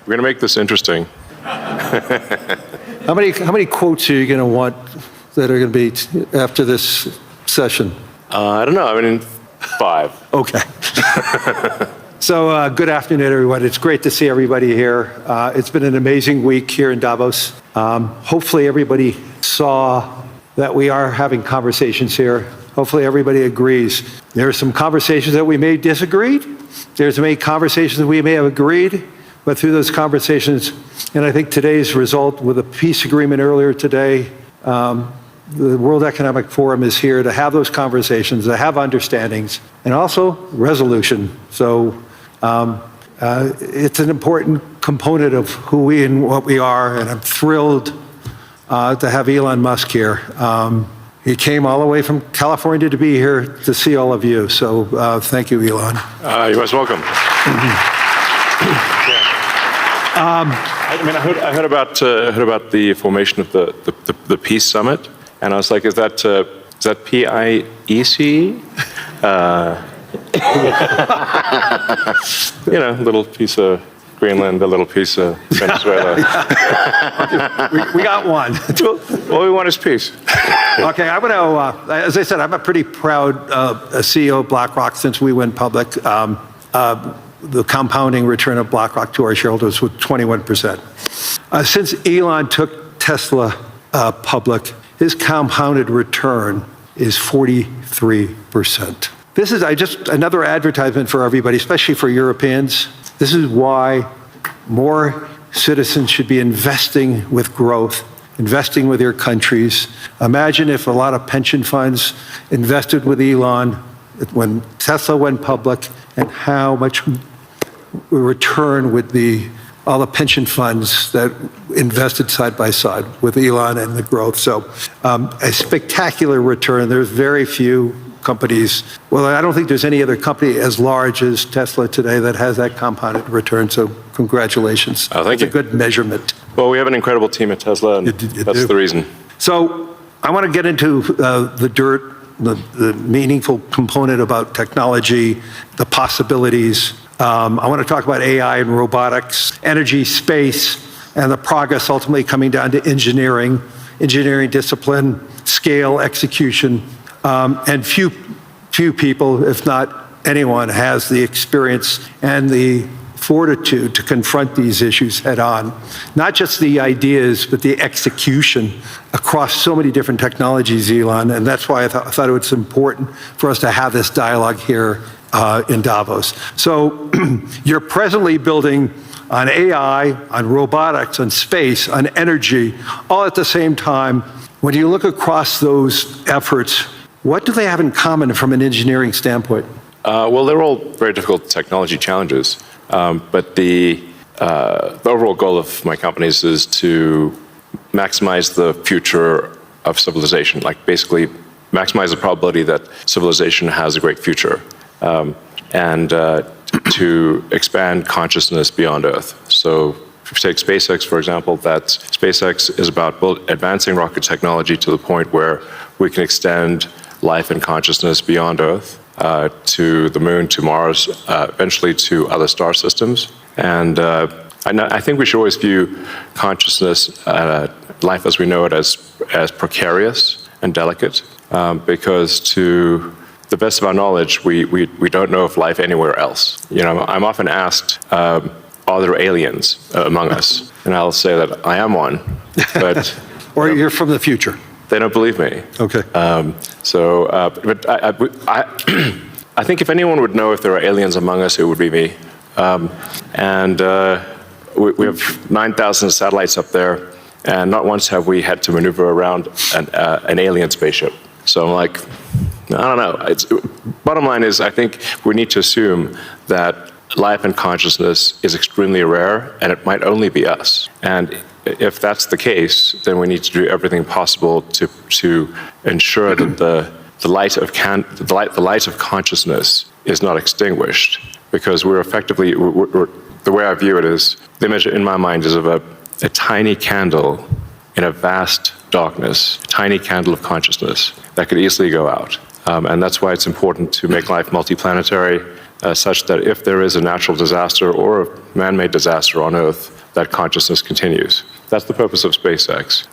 We're going to make this interesting. How many quotes are you going to want that are going to be after this session? I don't know. I mean, 5. Okay. So good afternoon, everyone. It's great to see everybody here. It's been an amazing week here in Davos. Hopefully everybody saw that we are having conversations here. Hopefully everybody agrees. There are some conversations that we may disagree. There's many conversations that we may have agreed. But through those conversations, and I think today's result with a peace agreement earlier today, the World Economic Forum is here to have those conversations, to have understandings, and also resolution. So it's an important component of who we and what we are, and I'm thrilled to have Elon Musk here. He came all the way from California to be here to see all of you. So thank you, Elon. You're most welcome. I heard about the formation of the Peace Summit, and I was like, is that PIEC? A little piece of Greenland, a little piece of Venezuela. we got one. All we want is peace. Okay, I'm going to, as I said, I'm a pretty proud CEO of BlackRock since we went public. The compounding return of BlackRock to our shareholders was 21%. Since Elon took Tesla public, his compounded return is 43%. This is just another advertisement for everybody, especially for Europeans. This is why more citizens should be investing with growth, investing with their countries. Imagine if a lot of pension funds invested with Elon when Tesla went public, and how much return would all the pension funds that invested side by side with Elon and the growth. So a spectacular return. There's very few companies. Well, I don't think there's any other company as large as Tesla today that has that compounded return. So congratulations. Oh, thank you. It's a good measurement. Well, we have an incredible team at Tesla, and that's the reason. So I want to get into the dirt, the meaningful component about technology, the possibilities. I want to talk about AI and robotics, energy, space, and the progress ultimately coming down to engineering discipline, scale, execution, and few people, if not anyone, has the experience and the fortitude to confront these issues head on. Not just the ideas, but the execution across so many different technologies, Elon, and that's why I thought it was important for us to have this dialogue here in Davos. So you're presently building on AI, on robotics, on space, on energy, all at the same time. When you look across those efforts, what do they have in common from an engineering standpoint? Well, they're all very difficult technology challenges. But the overall goal of my companies is to maximize the future of civilization, like basically maximize the probability that civilization has a great future, and to expand consciousness beyond Earth. So if you take SpaceX, for example, that SpaceX is about advancing rocket technology to the point where we can extend life and consciousness beyond Earth. To the moon, to Mars, eventually to other star systems. And I think we should always view consciousness, life as we know it, as precarious and delicate, because to the best of our knowledge, we don't know of life anywhere else. I'm often asked, are there aliens among us? And I'll say that I am one, but... Or you're from the future. They don't believe me. Okay. But I think if anyone would know if there are aliens among us, it would be me. We have 9,000 satellites up there, and not once have we had to maneuver around an alien spaceship. So I'm like, I don't know. Bottom line is, I think we need to assume that life and consciousness is extremely rare, and it might only be us. And if that's the case, then we need to do everything possible to ensure that the light of consciousness is not extinguished, because we're effectively, the way I view it is, the image in my mind is of a tiny candle in a vast darkness, a tiny candle of consciousness that could easily go out. And that's why it's important to make life multiplanetary, such that if there is a natural disaster or a man-made disaster on Earth, that consciousness continues. That's the purpose of SpaceX.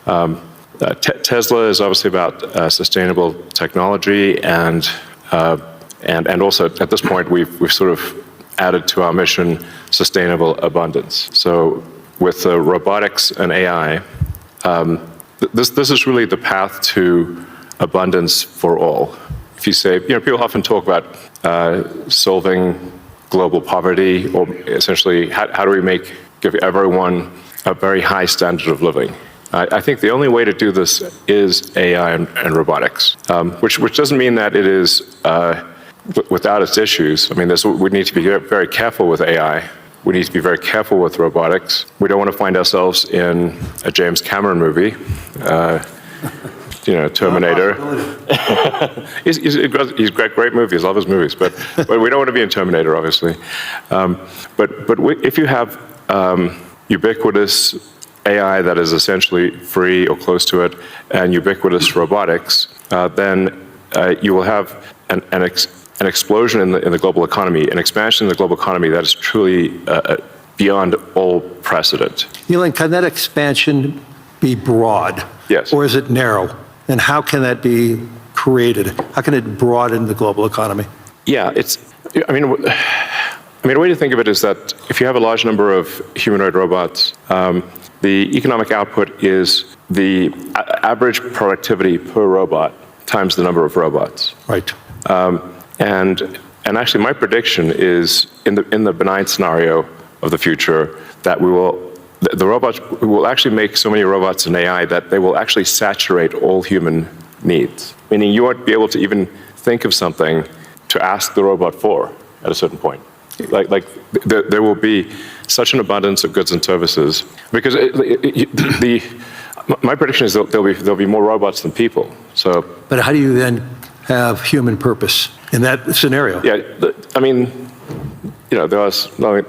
Tesla is obviously about sustainable technology, and also at this point we've sort of added to our mission sustainable abundance. So with robotics and AI, this is really the path to abundance for all. If you say, people often talk about solving global poverty, or essentially how do we give everyone a very high standard of living. I think the only way to do this is AI and robotics, which doesn't mean that it is without its issues. I mean, we need to be very careful with AI. We need to be very careful with robotics. We don't want to find ourselves in a James Cameron movie, Terminator. He's got great movies, love his movies, but we don't want to be in Terminator, obviously. But if you have ubiquitous AI that is essentially free or close to it, and ubiquitous robotics, then you will have an explosion in the global economy, an expansion in the global economy that is truly beyond all precedent. Elon, can that expansion be broad? Yes. Or is it narrow? And how can that be created? How can it broaden the global economy? Yeah, the way to think of it is that if you have a large number of humanoid robots, the economic output is the average productivity per robot times the number of robots. Right. And actually, my prediction is in the benign scenario of the future that we will actually make so many robots and AI that they will actually saturate all human needs. Meaning, you won't be able to even think of something to ask the robot for at a certain point. Like there will be such an abundance of goods and services because my prediction is that there'll be more robots than people. So, but how do you then have human purpose in that scenario? Yeah,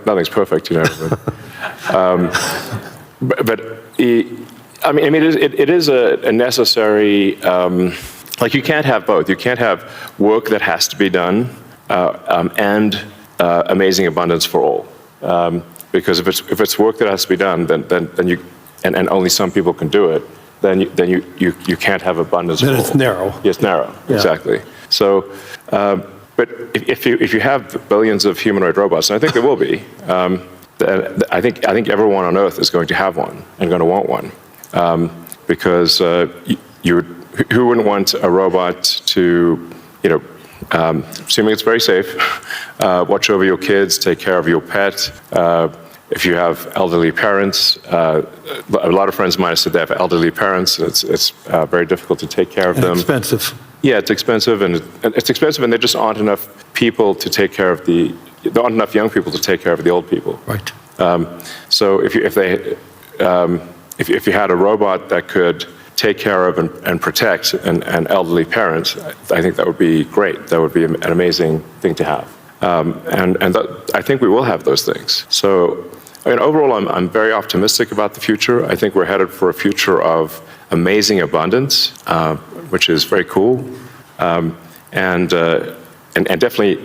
nothing's perfect, but it is a necessary. You can't have both. You can't have work that has to be done and amazing abundance for all. Because if it's work that has to be done, then you and only some people can do it, then you can't have abundance. Then it's narrow. Yes, narrow. Yeah. Exactly. So, but if you have billions of humanoid robots, and I think there will be, I think everyone on Earth is going to have one and going to want one, because who wouldn't want a robot to, assuming it's very safe, watch over your kids, take care of your pet. If you have elderly parents, a lot of friends of mine have said they have elderly parents. It's very difficult to take care of them. Expensive. Yeah, it's expensive, and there just aren't enough people to take care of there aren't enough young people to take care of the old people. Right. So if you had a robot that could take care of and protect an elderly parents, I think that would be great. That would be an amazing thing to have. I think we will have those things. So, overall, I'm very optimistic about the future. I think we're headed for a future of amazing abundance, which is very cool. And definitely,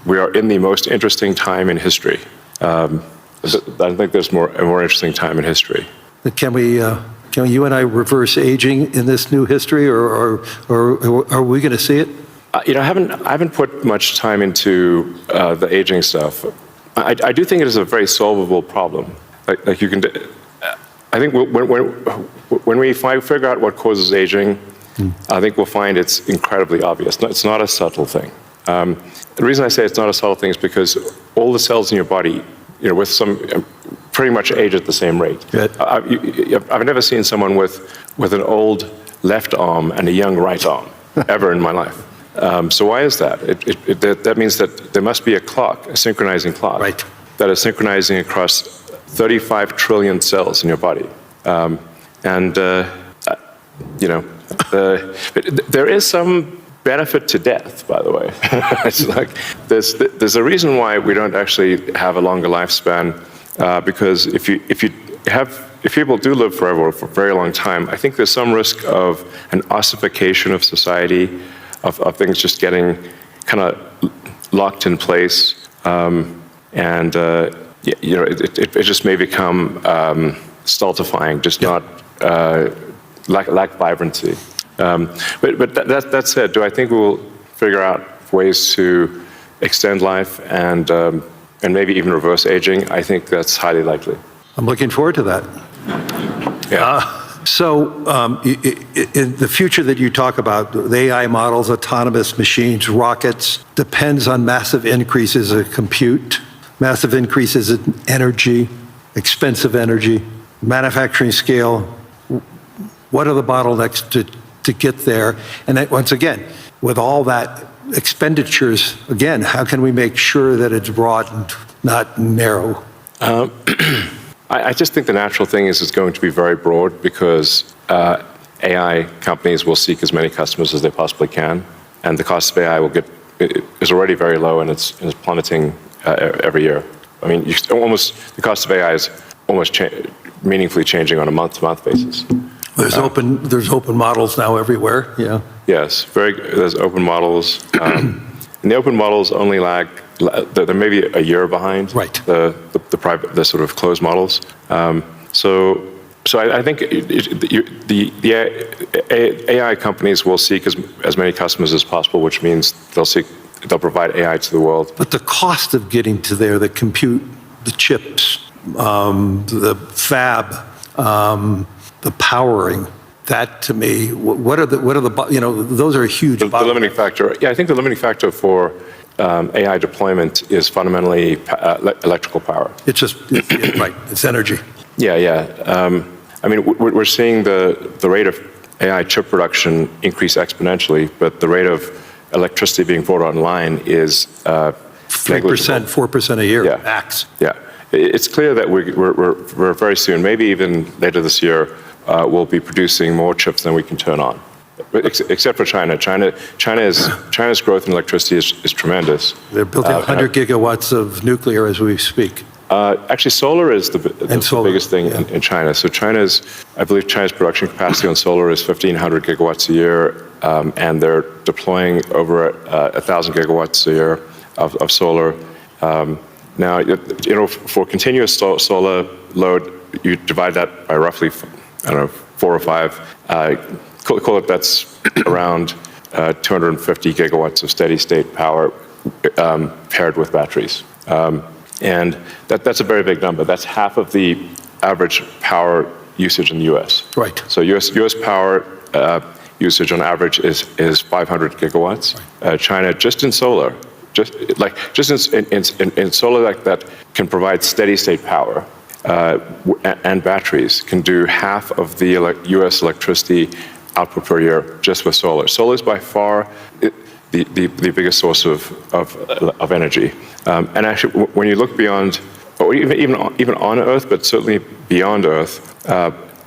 we are in the most interesting time in history. I don't think there's a more interesting time in history. Can you and I reverse aging in this new history, or are we going to see it? I haven't put much time into the aging stuff. I do think it is a very solvable problem. Like you can, I think when we figure out what causes aging, I think we'll find it's incredibly obvious. It's not a subtle thing. The reason I say it's not a subtle thing is because all the cells in your body, with some pretty much age at the same rate. I've never seen someone with an old left arm and a young right arm ever in my life. So why is that? That means that there must be a clock, a synchronizing clock, right, that is synchronizing across 35 trillion cells in your body. There is some benefit to death, by the way. It's like there's a reason why we don't actually have a longer lifespan, because if people do live forever for a very long time, I think there's some risk of an ossification of society, of things just getting kind of locked in place, And it just may become stultifying, just not lack vibrancy. But that said, do I think we'll figure out ways to extend life and maybe even reverse aging? I think that's highly likely. I'm looking forward to that. Yeah. In the future that you talk about, the AI models, autonomous machines, rockets, depends on massive increases in compute, massive increases in energy, expensive energy, manufacturing scale. What are the bottlenecks to get there? And that, once again, with all that expenditures, again, how can we make sure that it's broad and not narrow? I just think the natural thing is it's going to be very broad because AI companies will seek as many customers as they possibly can, and the cost of AI is already very low and it's plummeting every year. I mean, the cost of AI is almost meaningfully changing on a month-to-month basis. There's open models now everywhere. Yeah. Yes, there's open models, and the open models only lag. They're maybe a year behind the sort of closed models. So I think the AI companies will seek as many customers as possible, which means they'll provide AI to the world. But the cost of getting to there, the compute, the chips, the fab, the powering. That to me, what are the those are huge. The limiting factor. Yeah, I think the limiting factor for AI deployment is fundamentally electrical power. It's just right. It's energy. Yeah. I mean, we're seeing the rate of AI chip production increase exponentially, but the rate of electricity being brought online is 3%, 4% a year. Max. Yeah. It's clear that we're very soon, maybe even later this year, we'll be producing more chips than we can turn on. Except for China. China's growth in electricity is tremendous. They're building 100 gigawatts of nuclear as we speak. Actually, solar is the biggest thing in China. So I believe China's production capacity on solar is 1,500 gigawatts a year, and they're deploying over 1,000 gigawatts a year of solar. Now, for continuous solar load, you divide that by roughly, 4 or 5. Call it that's around 250 gigawatts of steady state power paired with batteries. And that's a very big number. That's half of the average power usage in the U.S. Right. So U.S. power usage on average is 500 gigawatts. Right. China, just in solar, in solar that can provide steady state power and batteries, can do half of the U.S. electricity output per year just with solar. Solar is by far the biggest source of energy. And actually, when you look beyond, or even on Earth, but certainly beyond Earth,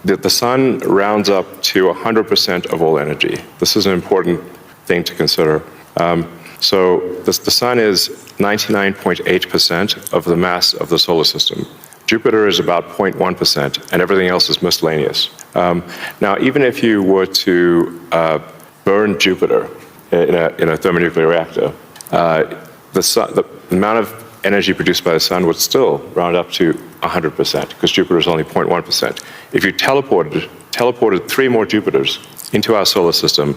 the sun rounds up to 100% of all energy. This is an important thing to consider. So the sun is 99.8% of the mass of the solar system. Jupiter is about 0.1%, and everything else is miscellaneous. Now, even if you were to burn Jupiter in a thermonuclear reactor, the amount of energy produced by the sun would still round up to 100%, because Jupiter is only 0.1%. If you teleported 3 more Jupiters into our solar system,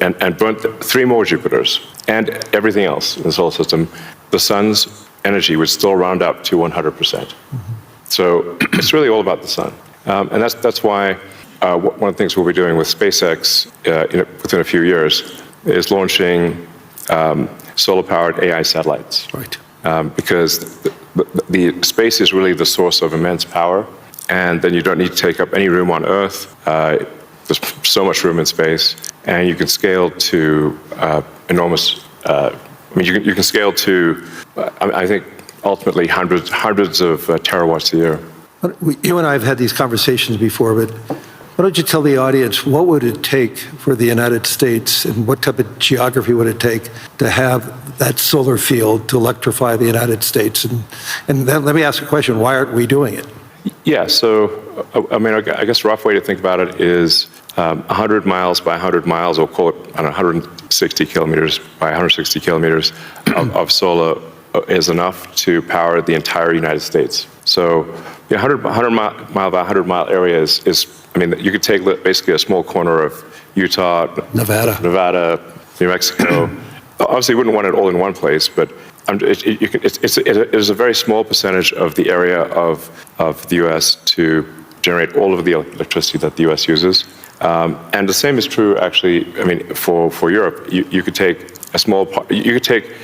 and burnt 3 more Jupiters and everything else in the solar system, the sun's energy would still round up to 100%. Mm-hmm. So it's really all about the sun. And that's why one of the things we'll be doing with SpaceX within a few years is launching solar-powered AI satellites. Right. Because the space is really the source of immense power, and then you don't need to take up any room on Earth. There's so much room in space, and you can scale to enormous. You can scale to, I think, ultimately hundreds of terawatts a year. You and I have had these conversations before, but why don't you tell the audience what would it take for the United States, and what type of geography would it take to have that solar field to electrify the United States? And then let me ask a question: why aren't we doing it? Yeah. So, I guess a rough way to think about it is 100 miles by 100 miles, or call it 160 kilometers by 160 kilometers of solar is enough to power the entire United States. So the 100-mile area is, I mean, you could take basically a small corner of Utah, Nevada, New Mexico. Obviously, you wouldn't want it all in one place, but it is a very small percentage of the area of the U.S. to generate all of the electricity that the U.S. uses. And the same is true, actually, I mean, for Europe. You could take a small part, you could take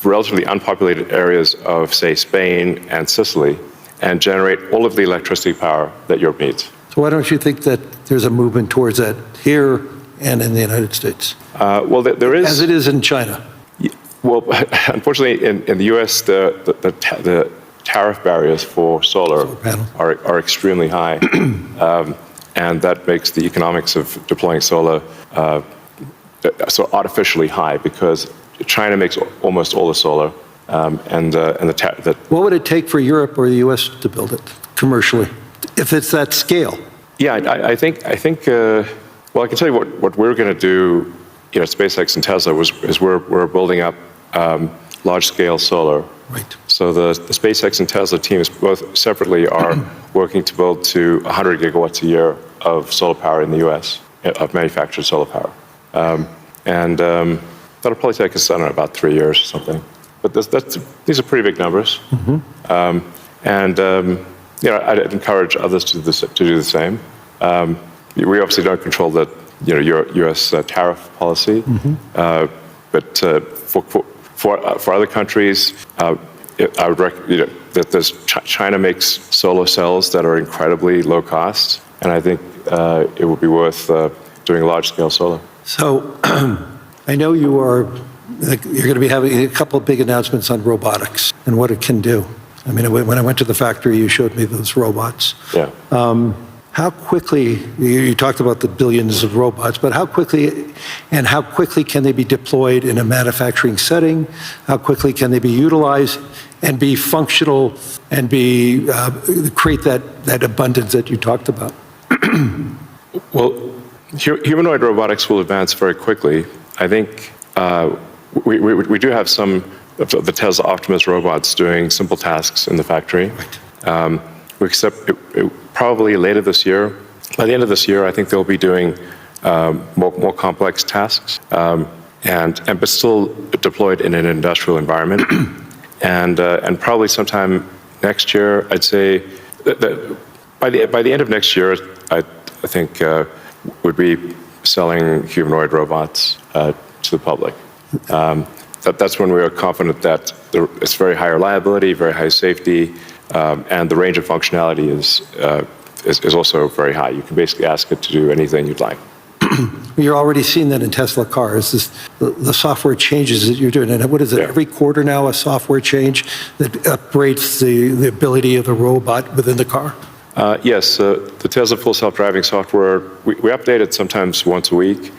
relatively unpopulated areas of, say, Spain and Sicily, and generate all of the electricity power that Europe needs. So why don't you think that there's a movement towards that here and in the United States? Well, there is. As it is in China. Well, unfortunately, in the U.S., the tariff barriers for solar are extremely high, and that makes the economics of deploying solar so artificially high, because China makes almost all the solar, What would it take for Europe or the U.S. to build it commercially, if it's that scale? Yeah, I think. Well, I can tell you what we're going to do. You know, SpaceX and Tesla is we're building up large-scale solar. Right. So the SpaceX and Tesla teams both separately are working to build to 100 gigawatts a year of solar power in the U.S., of manufactured solar power. That'll probably take us, I don't know, about 3 years or something. But these are pretty big numbers. Mm-hmm. You know, I'd encourage others to do the same. We obviously don't control the U.S. Tariff policy, mm-hmm. But for other countries, I would recommend that China makes solar cells that are incredibly low cost, and I think it would be worth doing large-scale solar. So I know you're going to be having a couple of big announcements on robotics and what it can do. I mean, when I went to the factory, you showed me those robots. Yeah. How quickly, you talked about the billions of robots, but how quickly can they be deployed in a manufacturing setting? How quickly can they be utilized and be functional and create that abundance that you talked about? Well, humanoid robotics will advance very quickly. I think we do have some of the Tesla Optimus robots doing simple tasks in the factory. Right. We accept probably later this year. By the end of this year, I think they'll be doing more complex tasks, but still deployed in an industrial environment. And probably sometime next year, I'd say that by the end of next year, I think would be selling humanoid robots to the public. That's when we are confident that it's very high reliability, very high safety, and the range of functionality is also very high. You can basically ask it to do anything you'd like. You're already seeing that in Tesla cars, the software changes that you're doing. And what is it, every quarter now, a software change that upgrades the ability of the robot within the car? Yes, the Tesla Full Self-Driving software, we update it sometimes once a week.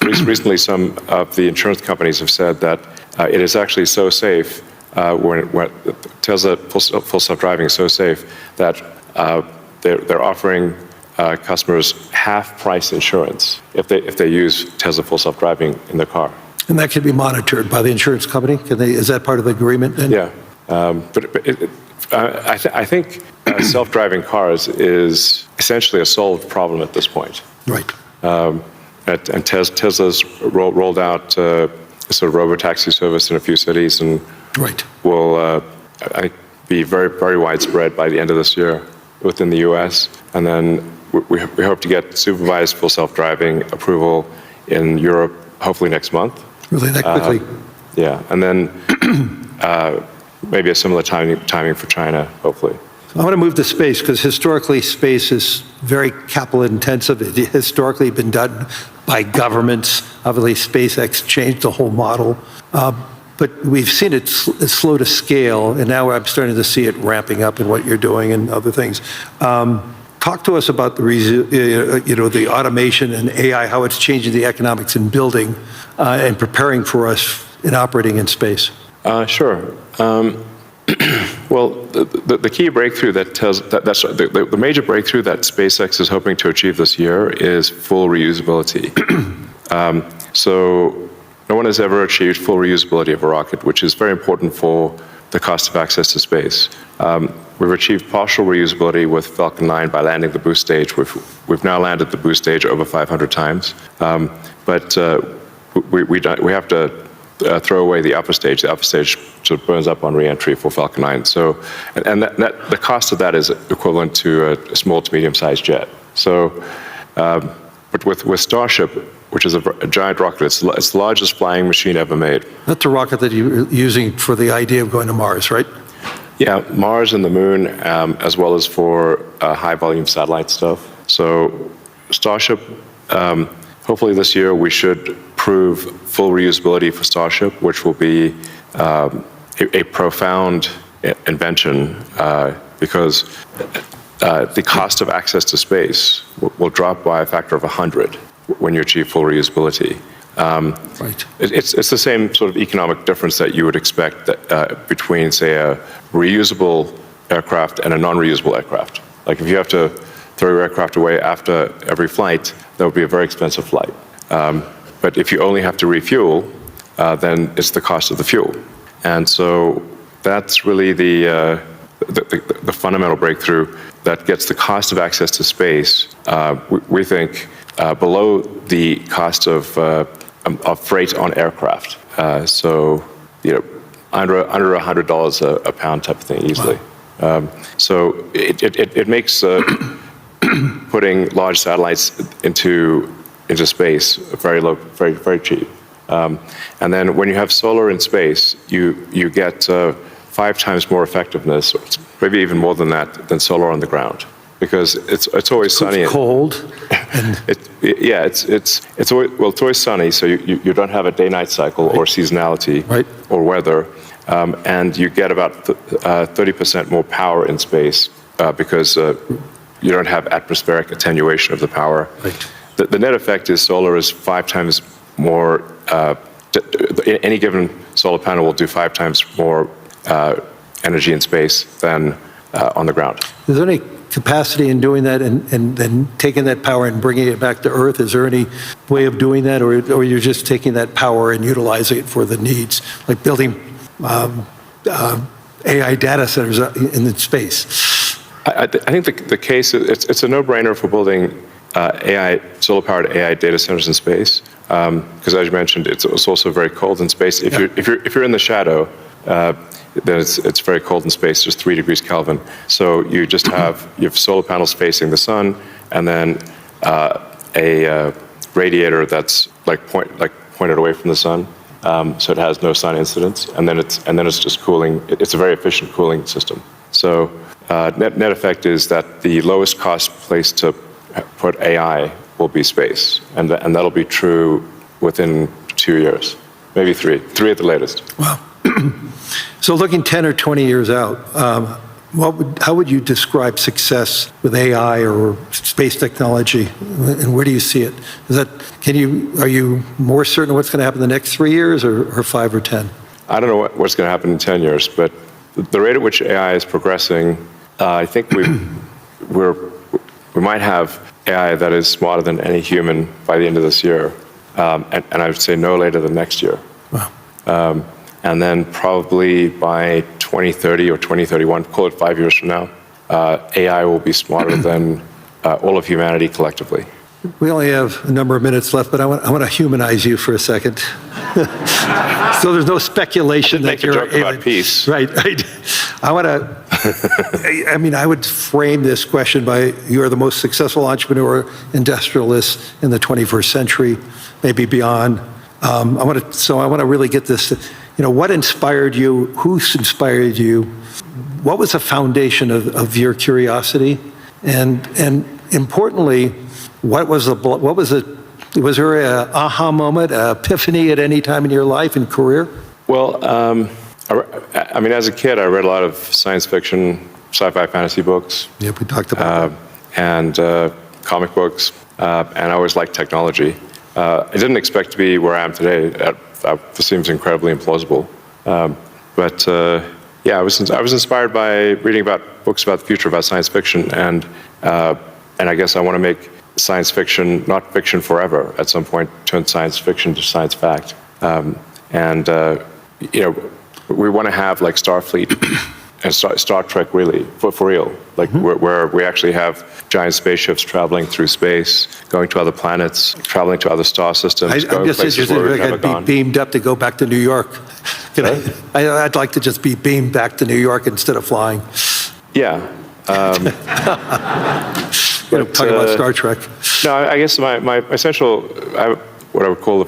Recently, some of the insurance companies have said that it is actually so safe, when Tesla Full Self-Driving is so safe that they're offering customers half-price insurance if they use Tesla Full Self-Driving in their car. And that can be monitored by the insurance company? Is that part of the agreement then? Yeah, I think self-driving cars is essentially a solved problem at this point. Right. And Tesla's rolled out a sort of robo-taxi service in a few cities, and will I think be very, very widespread by the end of this year within the U.S. And then we hope to get supervised full self-driving approval in Europe, hopefully next month. Really, that quickly? Yeah, and then maybe a similar timing for China, hopefully. I want to move to space, because historically space is very capital intensive. It historically been done by governments. Obviously, SpaceX changed the whole model. But we've seen it slow to scale, and now I'm starting to see it ramping up in what you're doing and other things. Talk to us about the automation and AI, how it's changing the economics in building and preparing for us in operating in space. Sure. Well, the key breakthrough the major breakthrough that SpaceX is hoping to achieve this year is full reusability. So no one has ever achieved full reusability of a rocket, which is very important for the cost of access to space. We've achieved partial reusability with Falcon 9 by landing the boost stage. We've now landed the boost stage over 500 times, but we have to throw away the upper stage. The upper stage sort of burns up on re-entry for Falcon 9. So, the cost of that is equivalent to a small to medium-sized jet. So, but with Starship, which is a giant rocket, it's the largest flying machine ever made. That's a rocket that you're using for the idea of going to Mars, right? Yeah, Mars and the Moon, as well as for high-volume satellite stuff. So Starship, hopefully this year we should prove full reusability for Starship, which will be a profound invention because the cost of access to space will drop by a factor of 100 when you achieve full reusability. Right. It's the same sort of economic difference that you would expect between, say, a reusable aircraft and a non-reusable aircraft. Like if you have to throw your aircraft away after every flight, that would be a very expensive flight. But if you only have to refuel, then it's the cost of the fuel. And so that's really the fundamental breakthrough that gets the cost of access to space, we think, below the cost of freight on aircraft. So, under $100 a pound type of thing easily. Wow. So it makes putting large satellites into space very low, very cheap. And then when you have solar in space, you get 5 times more effectiveness, maybe even more than that, than solar on the ground, because it's always sunny. It's cold. It's always sunny, so you don't have a day-night cycle or seasonality or weather, and you get about 30% more power in space because you don't have atmospheric attenuation of the power. Right. The net effect is solar is 5 times more. Any given solar panel will do 5 times more energy in space than on the ground. Is there any capacity in doing that and then taking that power and bringing it back to Earth? Is there any way of doing that, or you're just taking that power and utilizing it for the needs, like building AI data centers in space? I think the case, it's a no-brainer for building solar-powered AI data centers in space, because as you mentioned, it's also very cold in space. If you're in the shadow, then it's very cold in space, just 3 degrees Kelvin. So you just have solar panels facing the sun, and then a radiator that's pointed away from the sun, so it has no sun incidence, and then it's just cooling. It's a very efficient cooling system. So net effect is that the lowest cost place to put AI will be space, and that'll be true within 2 years, maybe 3 at the latest. Wow. So looking 10 or 20 years out, how would you describe success with AI or space technology, and where do you see it? Are you more certain of what's going to happen in the next 3 years, or 5 or 10? I don't know what's going to happen in 10 years, but the rate at which AI is progressing, I think we might have AI that is smarter than any human by the end of this year, and I would say no later than next year. Wow. And then probably by 2030 or 2031, call it 5 years from now, AI will be smarter than all of humanity collectively. We only have a number of minutes left, but I want to humanize you for a second. So there's no speculation that you're a joke about peace. Right. I would frame this question by, you are the most successful entrepreneur, industrialist in the 21st century, maybe beyond. I want to really get this. What inspired you? Who inspired you? What was the foundation of your curiosity? And importantly, was there an aha moment, an epiphany at any time in your life and career? Well, as a kid, I read a lot of science fiction, sci-fi, fantasy books. Yeah, we talked about that. And comic books, and I always liked technology. I didn't expect to be where I am today. That seems incredibly implausible. But I was inspired by reading about books about the future, about science fiction, and I guess I want to make science fiction not fiction forever. At some point, turn science fiction to science fact. And we want to have like Starfleet and Star Trek really, for real, like where we actually have giant spaceships traveling through space, going to other planets, traveling to other star systems. I'm just interested if I could be beamed up to go back to New York. I'd like to just be beamed back to New York instead of flying. Yeah. Talking about Star Trek. No, I guess my essential, what I would call the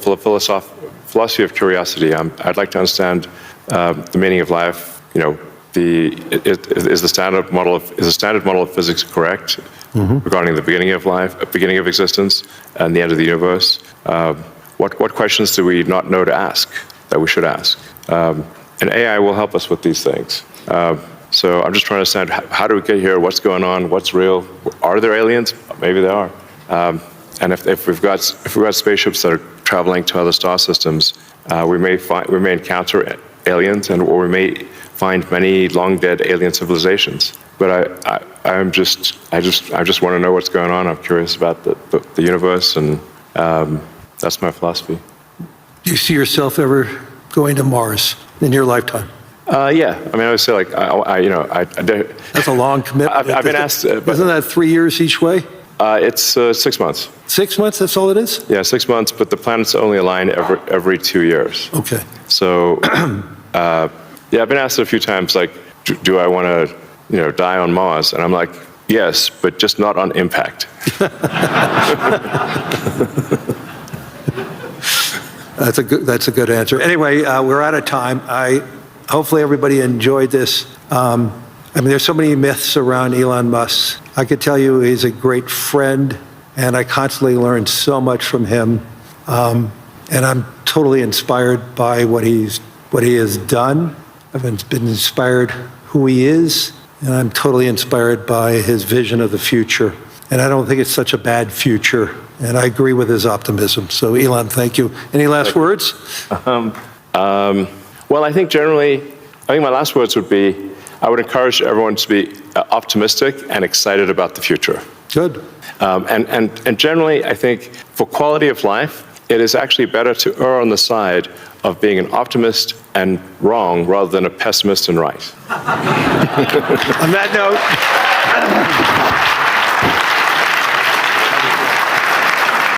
philosophy of curiosity. I'd like to understand the meaning of life. Is the standard model of physics correct regarding the beginning of life, beginning of existence, and the end of the universe? What questions do we not know to ask that we should ask? And AI will help us with these things. So I'm just trying to understand how do we get here? What's going on? What's real? Are there aliens? Maybe there are. And if we've got spaceships that are traveling to other star systems, we may encounter aliens, or we may find many long dead alien civilizations. But I just want to know what's going on. I'm curious about the universe, and that's my philosophy. Do you see yourself ever going to Mars in your lifetime? Yeah, I mean, I would say like That's a long commitment. I've been asked. Isn't that 3 years each way? It's 6 months. 6 months. That's all it is. Yeah, 6 months, but the planets only align every 2 years. Okay. So, yeah, I've been asked a few times, like, do I want to, die on Mars? And I'm like, yes, but just not on impact. That's a good answer. Anyway, we're out of time. Hopefully everybody enjoyed this. I mean, there's so many myths around Elon Musk. I could tell you he's a great friend, and I constantly learn so much from him. And I'm totally inspired by what he has done. I've been inspired who he is, and I'm totally inspired by his vision of the future. And I don't think it's such a bad future. And I agree with his optimism. So, Elon, thank you. Any last words? Well, I think my last words would be, I would encourage everyone to be optimistic and excited about the future. Good. And generally, I think for quality of life, it is actually better to err on the side of being an optimist and wrong rather than a pessimist and right. On that note.